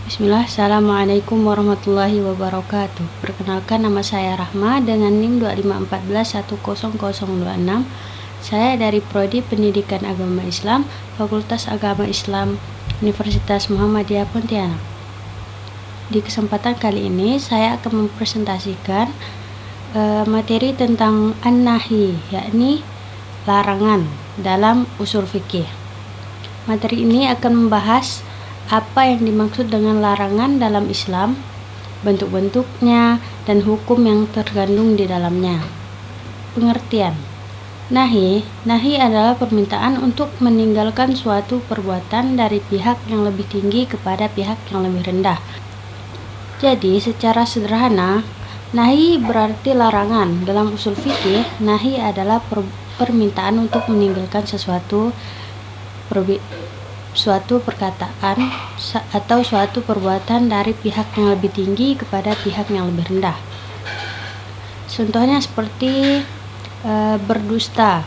Bismillah, Assalamualaikum warahmatullahi wabarakatuh. Perkenalkan, nama saya Rahma dengan NIM 2514100026. Saya dari Prodi Pendidikan Agama Islam, Fakultas Agama Islam, Universitas Muhammadiyah Pontianak. Di kesempatan kali ini saya akan mempresentasikan materi tentang an-nahi, yakni larangan dalam usul fikih. Materi ini akan membahas apa yang dimaksud dengan larangan dalam Islam, bentuk-bentuknya, dan hukum yang terkandung di dalamnya. Pengertian. Nahi adalah permintaan untuk meninggalkan suatu perbuatan dari pihak yang lebih tinggi kepada pihak yang lebih rendah. Jadi, secara sederhana, nahi berarti larangan. Dalam usul fikih, nahi adalah permintaan untuk meninggalkan suatu perkataan atau suatu perbuatan dari pihak yang lebih tinggi kepada pihak yang lebih rendah. Contohnya seperti berdusta.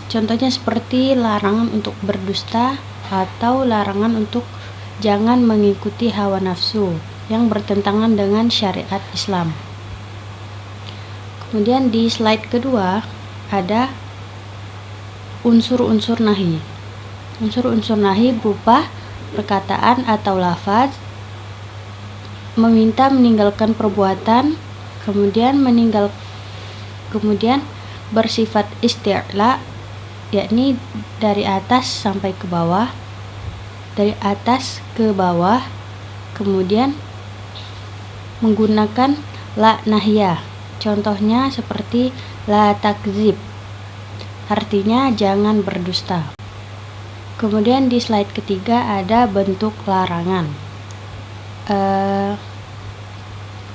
Contohnya seperti larangan untuk berdusta atau larangan untuk jangan mengikuti hawa nafsu yang bertentangan dengan syariat Islam. Kemudian di slide kedua ada unsur-unsur nahi. Unsur-unsur nahi berupa perkataan atau lafaz, meminta meninggalkan perbuatan, kemudian bersifat isti'la, yakni dari atas sampai ke bawah, dari atas ke bawah, kemudian menggunakan la nahiyah. Contohnya seperti la takzib, artinya jangan berdusta. Kemudian di slide ketiga ada bentuk larangan.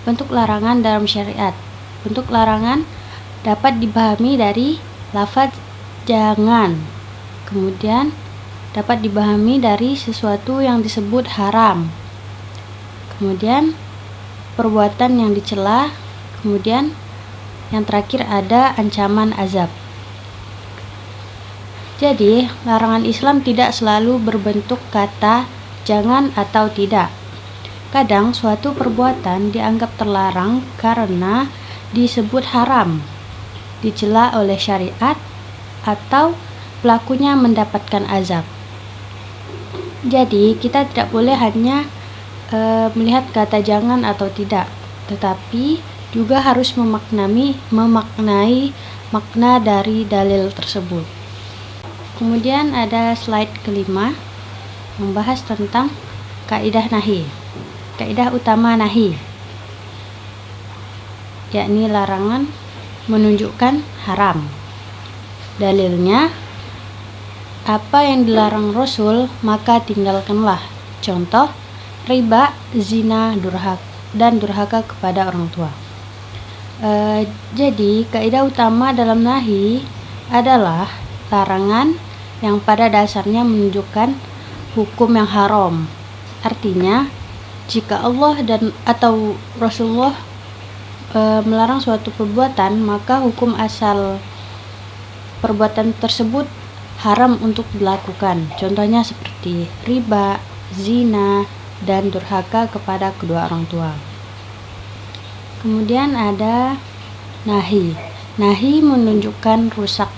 Bentuk larangan dalam syariat. Bentuk larangan dapat dipahami dari lafaz jangan. Kemudian dapat dipahami dari sesuatu yang disebut haram. Kemudian perbuatan yang dicela. Kemudian yang terakhir ada ancaman azab. Jadi, larangan Islam tidak selalu berbentuk kata jangan atau tidak. Kadang suatu perbuatan dianggap terlarang karena disebut haram, dicela oleh syariat, atau pelakunya mendapatkan azab. Jadi, kita tidak boleh hanya melihat kata jangan atau tidak, tetapi juga harus memaknai makna dari dalil tersebut. Kemudian ada slide kelima, membahas tentang kaidah nahi. Kaidah utama nahi, yakni larangan menunjukkan haram. Dalilnya, apa yang dilarang Rasul maka tinggalkanlah. Contoh, riba, zina, durhaka kepada orang tua. Jadi, kaidah utama dalam nahi adalah larangan yang pada dasarnya menunjukkan hukum yang haram. Artinya, jika Allah atau Rasulullah melarang suatu perbuatan, maka hukum asal perbuatan tersebut haram untuk dilakukan. Contohnya seperti riba, zina, dan durhaka kepada kedua orang tua. Kemudian ada nahi. Nahi menunjukkan rusak.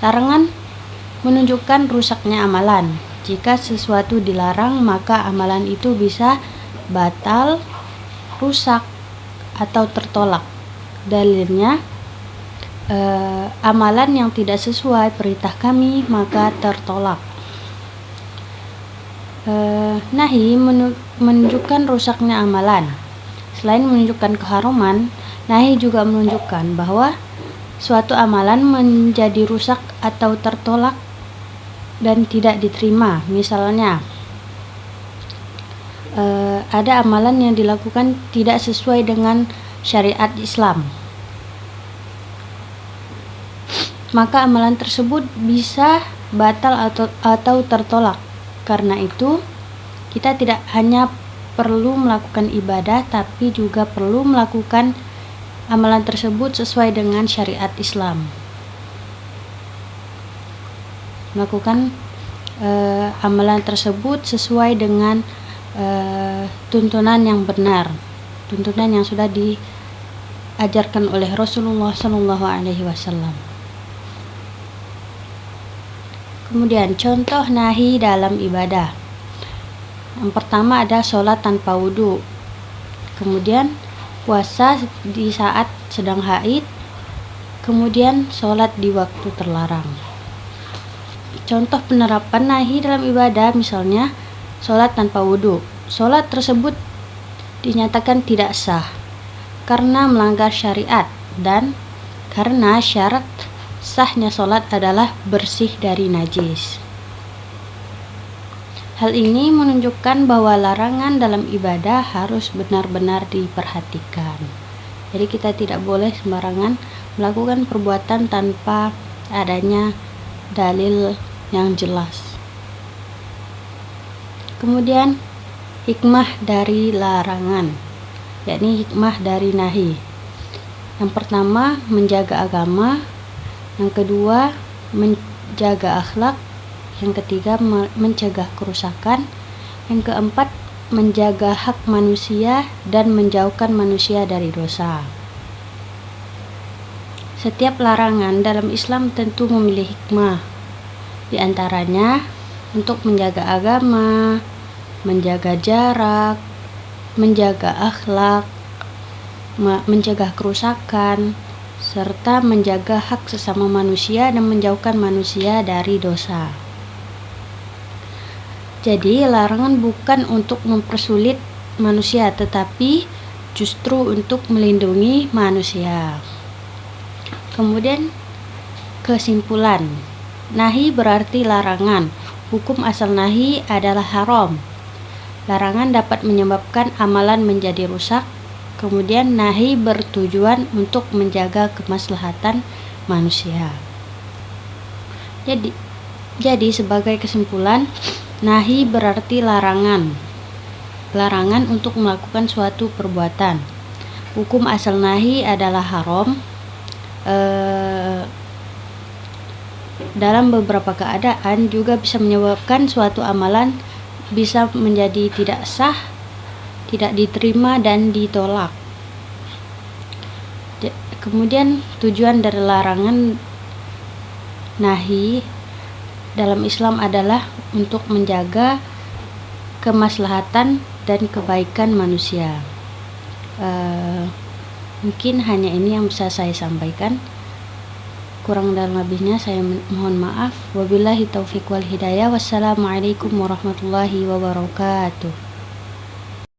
Larangan menunjukkan rusaknya amalan. Jika sesuatu dilarang, maka amalan itu bisa batal, rusak, atau tertolak. Dalilnya, amalan yang tidak sesuai perintah kami, maka tertolak. Nahi menunjukkan rusaknya amalan. Selain menunjukkan keharaman, nahi juga menunjukkan bahwa suatu amalan menjadi rusak atau tertolak dan tidak diterima. Misalnya, ada amalan yang dilakukan tidak sesuai dengan syariat Islam, maka amalan tersebut bisa batal atau tertolak. Karena itu, kita tidak hanya perlu melakukan ibadah, tapi juga perlu melakukan amalan tersebut sesuai dengan syariat Islam. Melakukan amalan tersebut sesuai dengan tuntunan yang benar, tuntunan yang sudah diajarkan oleh Rasulullah Shallallahu Alaihi Wasallam. Kemudian contoh nahi dalam ibadah. Yang pertama ada sholat tanpa wudhu, kemudian puasa di saat sedang haid, kemudian sholat di waktu terlarang. Contoh penerapan nahi dalam ibadah misalnya sholat tanpa wudhu. Sholat tersebut dinyatakan tidak sah karena melanggar syariat dan karena syarat sahnya sholat adalah bersih dari najis. Hal ini menunjukkan bahwa larangan dalam ibadah harus benar-benar diperhatikan. Jadi kita tidak boleh sembarangan melakukan perbuatan tanpa adanya dalil yang jelas. Kemudian hikmah dari larangan, yakni hikmah dari nahi. Yang pertama menjaga agama, yang kedua menjaga akhlak, yang ketiga mencegah kerusakan, yang keempat menjaga hak manusia dan menjauhkan manusia dari dosa. Setiap larangan dalam Islam tentu memiliki hikmah, di antaranya untuk menjaga agama, menjaga jarak, menjaga akhlak, mencegah kerusakan, serta menjaga hak sesama manusia dan menjauhkan manusia dari dosa. Jadi larangan bukan untuk mempersulit manusia, tetapi justru untuk melindungi manusia. Kemudian kesimpulan, nahi berarti larangan. Hukum asal nahi adalah haram. Larangan dapat menyebabkan amalan menjadi rusak. Kemudian nahi bertujuan untuk menjaga kemaslahatan manusia. Jadi sebagai kesimpulan, nahi berarti larangan. Larangan untuk melakukan suatu perbuatan. Hukum asal nahi adalah haram. Dalam beberapa keadaan juga bisa menyebabkan suatu amalan bisa menjadi tidak sah, tidak diterima dan ditolak. Kemudian tujuan dari larangan nahi dalam Islam adalah untuk menjaga kemaslahatan dan kebaikan manusia. Mungkin hanya ini yang bisa saya sampaikan. Kurang dan lebihnya saya mohon maaf. Wabillahi taufiq wal hidayah. Wassalamualaikum warahmatullahi wabarakatuh.